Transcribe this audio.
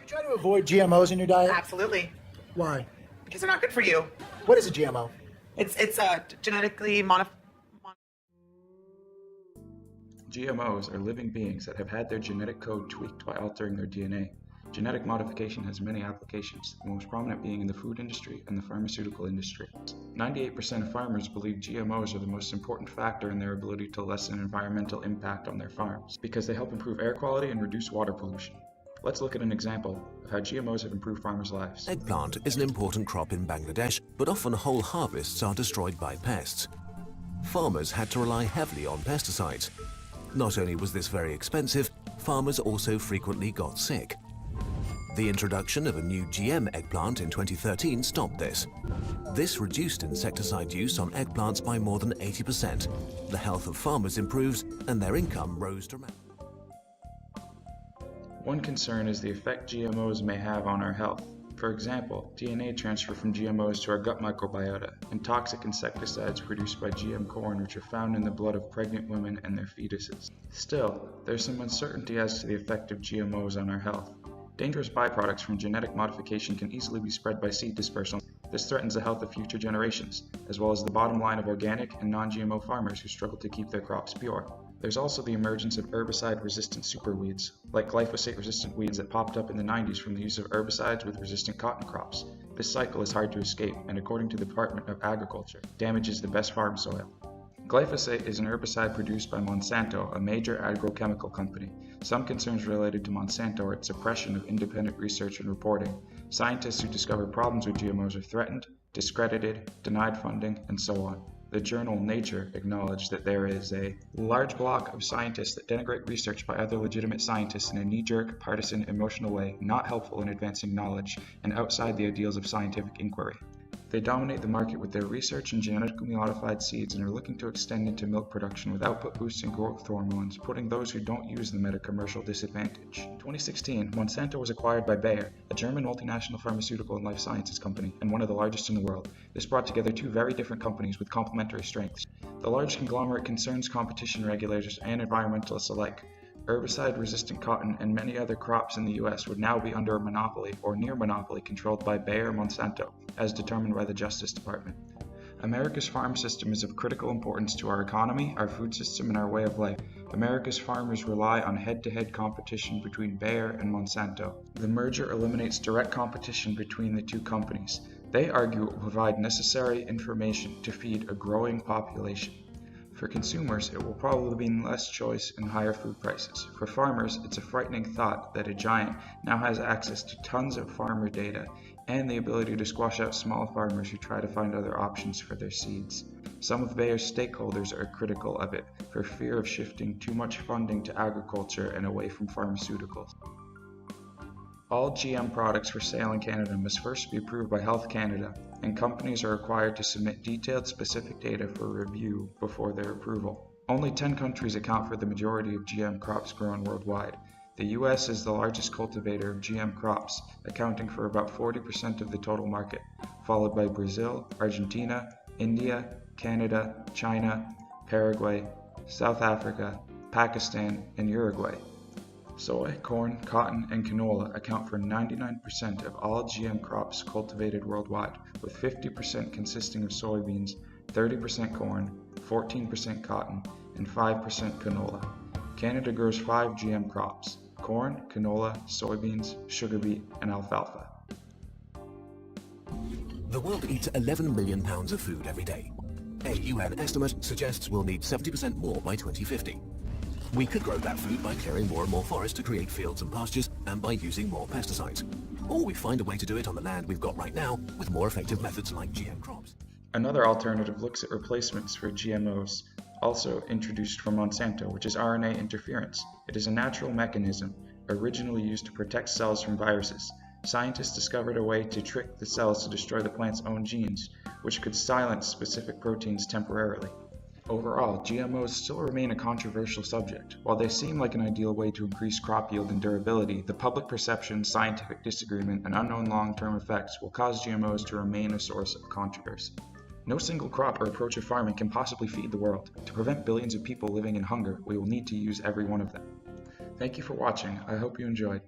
You try to avoid GMOs in your diet? Absolutely. Why? Because they're not good for you. What is a GMO? It's genetically GMOs are living beings that have had their genetic code tweaked by altering their DNA. Genetic modification has many applications, the most prominent being in the food industry and the pharmaceutical industry. 98% of farmers believe GMOs are the most important factor in their ability to lessen environmental impact on their farms, because they help improve air quality and reduce water pollution. Let's look at an example of how GMOs have improved farmers' lives. Eggplant is an important crop in Bangladesh, but often whole harvests are destroyed by pests. Farmers had to rely heavily on pesticides. Not only was this very expensive, farmers also frequently got sick. The introduction of a new GM eggplant in 2013 stopped this. This reduced insecticide use on eggplants by more than 80%. The health of farmers improved and their income rose dramatically. One concern is the effect GMOs may have on our health. For example, DNA transfer from GMOs to our gut microbiota, and toxic insecticides produced by GM corn which are found in the blood of pregnant women and their fetuses. Still, there's some uncertainty as to the effect of GMOs on our health. Dangerous byproducts from genetic modification can easily be spread by seed dispersal. This threatens the health of future generations, as well as the bottom line of organic and non-GMO farmers who struggle to keep their crops pure. There's also the emergence of herbicide-resistant superweeds, like glyphosate-resistant weeds that popped up in the 90s from the use of herbicides with resistant cotton crops. This cycle is hard to escape, and according to the Department of Agriculture, damages the best farm soil. Glyphosate is an herbicide produced by Monsanto, a major agrochemical company. Some concerns related to Monsanto are its suppression of independent research and reporting. Scientists who discover problems with GMOs are threatened, discredited, denied funding, and so on. The journal Nature acknowledged that there is a large block of scientists that denigrate research by other legitimate scientists in a knee-jerk, partisan, emotional way, not helpful in advancing knowledge, and outside the ideals of scientific inquiry. They dominate the market with their research in genetically modified seeds and are looking to extend into milk production with output-boosting growth hormones, putting those who don't use them at a commercial disadvantage. In 2016, Monsanto was acquired by Bayer, a German multinational pharmaceutical and life sciences company, and one of the largest in the world. This brought together two very different companies with complementary strengths. The large conglomerate concerns competition regulators and environmentalists alike. Herbicide-resistant cotton and many other crops in the US would now be under a monopoly or near monopoly controlled by Bayer Monsanto, as determined by the Justice Department. America's farm system is of critical importance to our economy, our food system, and our way of life. America's farmers rely on head-to-head competition between Bayer and Monsanto. The merger eliminates direct competition between the two companies. They argue it will provide necessary information to feed a growing population. For consumers, it will probably mean less choice and higher food prices. For farmers, it's a frightening thought that a giant now has access to tons of farmer data and the ability to squash out small farmers who try to find other options for their seeds. Some of Bayer's stakeholders are critical of it for fear of shifting too much funding to agriculture and away from pharmaceuticals. All GM products for sale in Canada must first be approved by Health Canada, and companies are required to submit detailed specific data for review before their approval. Only 10 countries account for the majority of GM crops grown worldwide. The US is the largest cultivator of GM crops, accounting for about 40% of the total market, followed by Brazil, Argentina, India, Canada, China, Paraguay, South Africa, Pakistan, and Uruguay. Soy, corn, cotton, and canola account for 99% of all GM crops cultivated worldwide, with 50% consisting of soybeans, 30% corn, 14% cotton, and 5% canola. Canada grows 5 GM crops: corn, canola, soybeans, sugar beet, and alfalfa. The world eats 11 million pounds of food every day. A UN estimate suggests we'll need 70% more by 2050. We could grow that food by clearing more and more forests to create fields and pastures and by using more pesticides. Or we find a way to do it on the land we've got right now with more effective methods like GM crops. Another alternative looks at replacements for GMOs, also introduced from Monsanto, which is RNA interference. It is a natural mechanism originally used to protect cells from viruses. Scientists discovered a way to trick the cells to destroy the plant's own genes, which could silence specific proteins temporarily. Overall, GMOs still remain a controversial subject. While they seem like an ideal way to increase crop yield and durability, the public perception, scientific disagreement, and unknown long-term effects will cause GMOs to remain a source of controversy. No single crop or approach of farming can possibly feed the world. To prevent billions of people living in hunger, we will need to use every one of them. Thank you for watching. I hope you enjoyed.